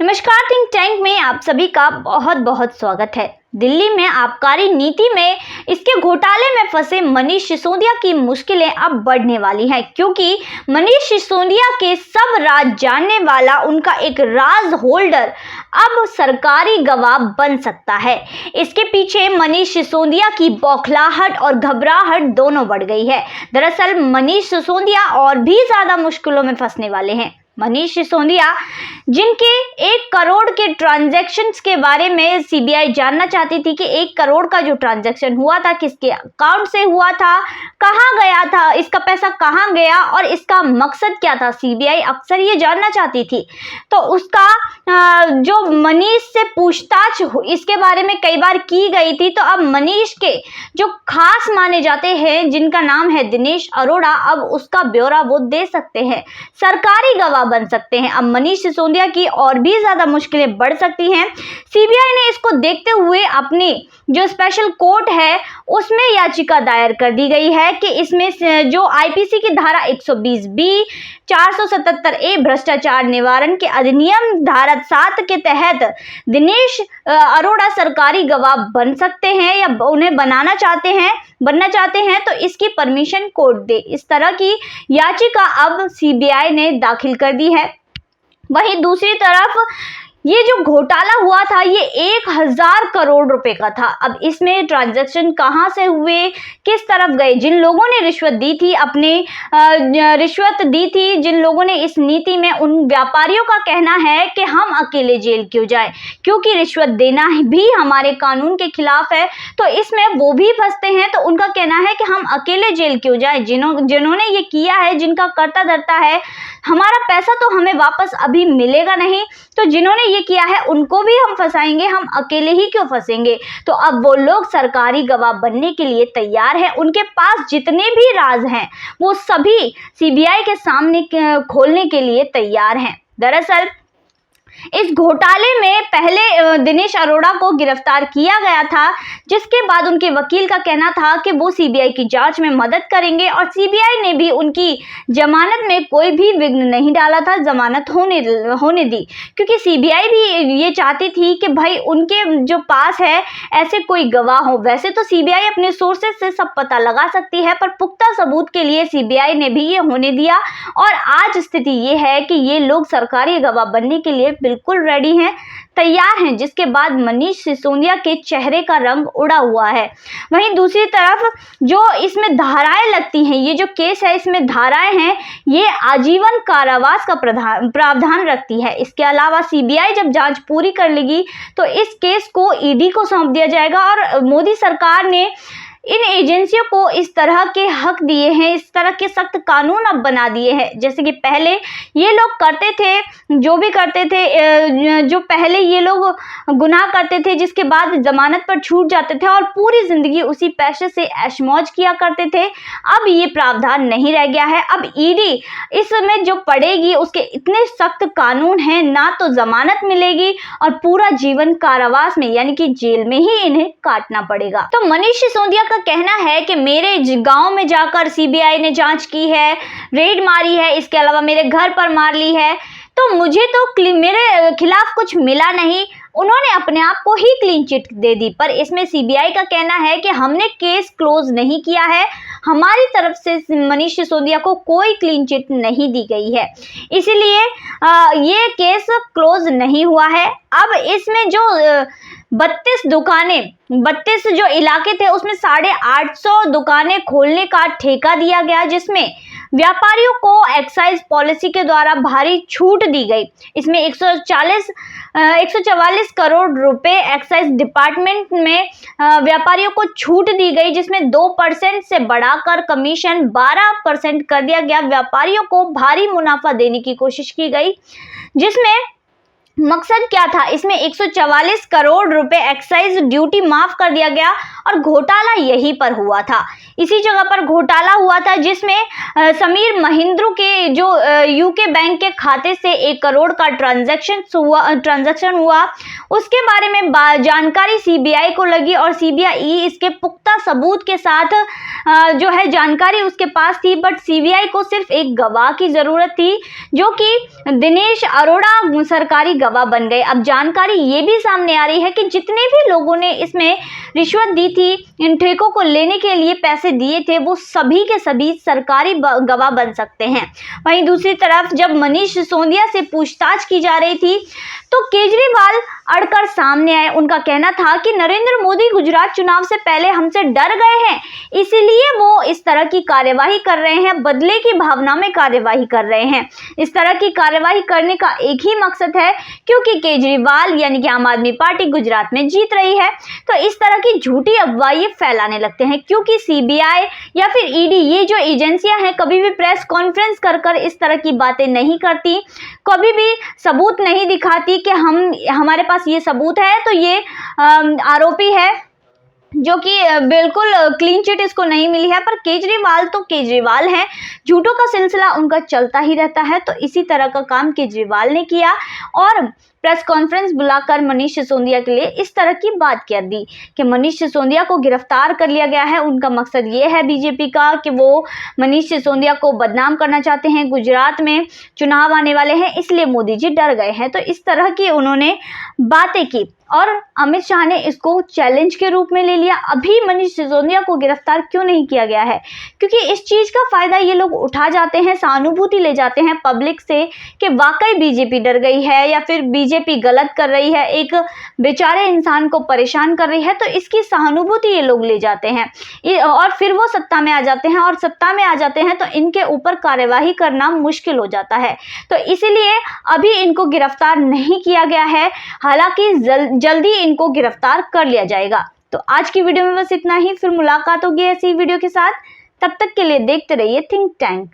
नमस्कार, think tank में आप सभी का बहुत बहुत स्वागत है। दिल्ली में आबकारी नीति में इसके घोटाले में फंसे मनीष सिसोदिया की मुश्किलें अब बढ़ने वाली हैं, क्योंकि मनीष सिसोदिया के सब राज जानने वाला उनका एक राज होल्डर अब सरकारी गवाह बन सकता है। इसके पीछे मनीष सिसोदिया की बौखलाहट और घबराहट दोनों बढ़ गई है। दरअसल मनीष सिसोदिया और भी ज्यादा मुश्किलों में फंसने वाले हैं। मनीष सिसोदिया, जिनके 1 करोड़ के ट्रांजैक्शंस के बारे में सीबीआई जानना चाहती थी कि 1 करोड़ का जो ट्रांजैक्शन हुआ था किसके अकाउंट से हुआ था, कहां गया था, इसका पैसा कहां गया और इसका मकसद क्या था, सीबीआई अक्सर ये जानना चाहती थी। तो उसका जो मनीष से पूछताछ इसके बारे में कई बार की गई थी। तो अब मनीष के जो खास माने जाते हैं, जिनका नाम है दिनेश अरोड़ा, अब उसका ब्यौरा वो दे सकते हैं, सरकारी गवाह बन सकते हैं। अब मनीष सिसोदिया की और भी ज्यादा मुश्किलें बढ़ सकती हैं। सीबीआई ने इसको देखते हुए अपनी जो स्पेशल कोर्ट है उसमें याचिका दायर कर दी गई है कि इसमें जो आईपीसी की धारा 120B, 477A भ्रष्टाचार निवारण के अधिनियम धारा 7 के तहत दिनेश अरोड़ा सरकारी गवाह बन सकते हैं या उन्हें बनना चाहते हैं तो इसकी परमिशन कोर्ट दे। इस तरह की याचिका अब सीबीआई ने दाखिल कर दी है। वहीं दूसरी तरफ ये जो घोटाला हुआ था ये 1000 करोड़ रुपए का था। अब इसमें ट्रांजैक्शन कहां से हुए, किस तरफ गए, जिन लोगों ने रिश्वत दी थी जिन लोगों ने इस नीति में, उन व्यापारियों का कहना है कि हम अकेले जेल क्यों जाएं, क्योंकि रिश्वत देना भी हमारे कानून के खिलाफ है। तो इसमें वो भी फंसते हैं। तो उनका कहना है कि हम अकेले जेल क्यों जाएं, जिन्होंने ये किया है, जिनका कर्ता धर्ता है, हमारा पैसा तो हमें वापस अभी मिलेगा नहीं, तो जिन्होंने ये किया है उनको भी हम फंसाएंगे, हम अकेले ही क्यों फंसेंगे। तो अब वो लोग सरकारी गवाह बनने के लिए तैयार हैं। उनके पास जितने भी राज हैं वो सभी सीबीआई के सामने खोलने के लिए तैयार हैं। दरअसल इस घोटाले में पहले दिनेश अरोड़ा को गिरफ्तार किया गया था, जिसके बाद उनके वकील का कहना था कि वो सीबीआई की जांच में मदद करेंगे और सीबीआई ने भी उनकी जमानत में कोई भी विघ्न नहीं डाला था, जमानत होने दी, क्योंकि सीबीआई भी ये चाहती थी कि भाई उनके जो पास है ऐसे कोई गवाह हो। वैसे तो सीबीआई अपने सोर्सेस से सब पता लगा सकती है, पर पुख्ता सबूत के लिए सीबीआई ने भी ये होने दिया और आज स्थिति ये है कि ये लोग सरकारी गवाह बनने के लिए बिल्कुल रेडी हैं, तैयार हैं, जिसके बाद मनीष सिसोदिया के चेहरे का रंग उड़ा हुआ है। वहीं दूसरी तरफ जो इसमें धाराएं लगती हैं, ये जो केस है इसमें धाराएं हैं, ये आजीवन कारावास का प्रावधान रखती है। इसके अलावा सीबीआई जब जांच पूरी कर लेगी तो इस केस को ईडी को सौंप दिया जाएगा और मोदी सरकार ने इन एजेंसियों को इस तरह के हक दिए हैं, इस तरह के सख्त कानून अब बना दिए हैं। जैसे कि पहले ये लोग करते थे, जो पहले ये लोग गुनाह करते थे, जिसके बाद जमानत पर छूट जाते थे और पूरी जिंदगी उसी पैसे से ऐशमौज किया करते थे। अब ये प्रावधान नहीं रह गया है। अब ईडी इसमें जो पड़ेगी उसके इतने सख्त कानून हैं, ना तो जमानत मिलेगी और पूरा जीवन कारावास में यानी कि जेल में ही इन्हें काटना पड़ेगा। तो मनीष सिसोदिया का कहना है कि मेरे गांव में जाकर सीबीआई ने जांच की है, रेड मारी है, इसके अलावा मेरे घर पर मार ली है, तो मुझे तो मेरे खिलाफ कुछ मिला नहीं, उन्होंने अपने आप को ही क्लीन चिट दे दी। पर इसमें सीबीआई का कहना है कि हमने केस क्लोज नहीं किया है, हमारी तरफ से मनीष सिसोदिया को कोई क्लीन चिट नहीं दी गई है, इसीलिए ये केस क्लोज नहीं हुआ है। अब इसमें जो 32 जो इलाके थे उसमें 850 दुकानें खोलने का ठेका दिया गया, जिसमें व्यापारियों को एक्साइज पॉलिसी के द्वारा भारी छूट दी गई। इसमें 144 करोड़ रुपए एक्साइज डिपार्टमेंट में व्यापारियों को छूट दी गई, जिसमें 2% से बढ़ाकर कमीशन 12% कर दिया गया। व्यापारियों को भारी मुनाफा देने की कोशिश की गई, जिसमें मकसद क्या था, इसमें 144 करोड़ रुपए एक्साइज ड्यूटी माफ कर दिया गया और घोटाला यहीं पर हुआ था। इसी जगह पर घोटाला हुआ था जिसमें समीर महिंद्रू के जो यूके बैंक के खाते से 1 करोड़ का ट्रांजैक्शन हुआ, उसके बारे में जानकारी सीबीआई को लगी और सीबीआई इसके पुख्ता सबूत के साथ जो है जानकारी उसके पास थी, बट सीबीआई को सिर्फ एक गवाह की जरूरत थी, जो कि दिनेश अरोड़ा सरकारी गवाह गवाह बन गए। अब जानकारी ये भी सामने आ रही है कि जितने भी लोगों ने इसमें रिश्वत दी थी, इन ठेकों को लेने के लिए पैसे दिए थे, वो सभी के सभी सरकारी गवाह बन सकते हैं। वहीं दूसरी तरफ जब मनीष सिसोदिया से पूछताछ की जा रही थी तो केजरीवाल अड़कर सामने आए। उनका कहना था कि नरेंद्र मोदी गुजरात चुनाव से पहले हमसे डर गए हैं, इसीलिए वो इस तरह की कार्यवाही कर रहे हैं, बदले की भावना में कार्यवाही कर रहे हैं। इस तरह की कार्यवाही करने का एक ही मकसद है, क्योंकि केजरीवाल यानी कि आम आदमी पार्टी गुजरात में जीत रही है, तो इस तरह की झूठी अफवाह ये फैलाने लगते हैं। क्योंकि सीबीआई या फिर ईडी, ये जो एजेंसियां हैं, कभी भी प्रेस कॉन्फ्रेंस कर इस तरह की बातें नहीं करती, कभी भी सबूत नहीं दिखाती कि हमारे पास ये सबूत है तो ये आरोपी है, जो कि बिल्कुल क्लीन चिट इसको नहीं मिली है। पर केजरीवाल तो केजरीवाल हैं, झूठों का सिलसिला उनका चलता ही रहता है। तो इसी तरह का काम केजरीवाल ने किया और प्रेस कॉन्फ्रेंस बुलाकर मनीष सिसोदिया के लिए इस तरह की बात कह दी कि मनीष सिसोदिया को गिरफ्तार कर लिया गया है। उनका मकसद ये है बीजेपी का कि वो मनीष सिसोदिया को बदनाम करना चाहते हैं। गुजरात में चुनाव आने वाले हैं, इसलिए मोदी जी डर गए हैं। तो इस तरह की उन्होंने बातें की और अमित शाह ने इसको चैलेंज के रूप में ले लिया। अभी मनीष सिसोदिया को गिरफ्तार क्यों नहीं किया गया है? क्योंकि इस चीज का फायदा ये लोग उठा जाते हैं, सहानुभूति ले जाते हैं पब्लिक से कि वाकई बीजेपी डर गई है या फिर बीजेपी गलत कर रही है, एक बेचारे इंसान को परेशान कर रही है। तो इसकी सहानुभूति ये लोग ले जाते हैं और फिर वो सत्ता में आ जाते हैं, और सत्ता में आ जाते हैं तो इनके ऊपर कार्यवाही करना मुश्किल हो जाता है। तो इसीलिए अभी इनको गिरफ्तार नहीं किया गया है, हालांकि जल्दी इनको गिरफ्तार कर लिया जाएगा। तो आज की वीडियो में बस इतना ही, फिर मुलाकात होगी ऐसी वीडियो के साथ। तब तक के लिए देखते रहिए थिंक टैंक।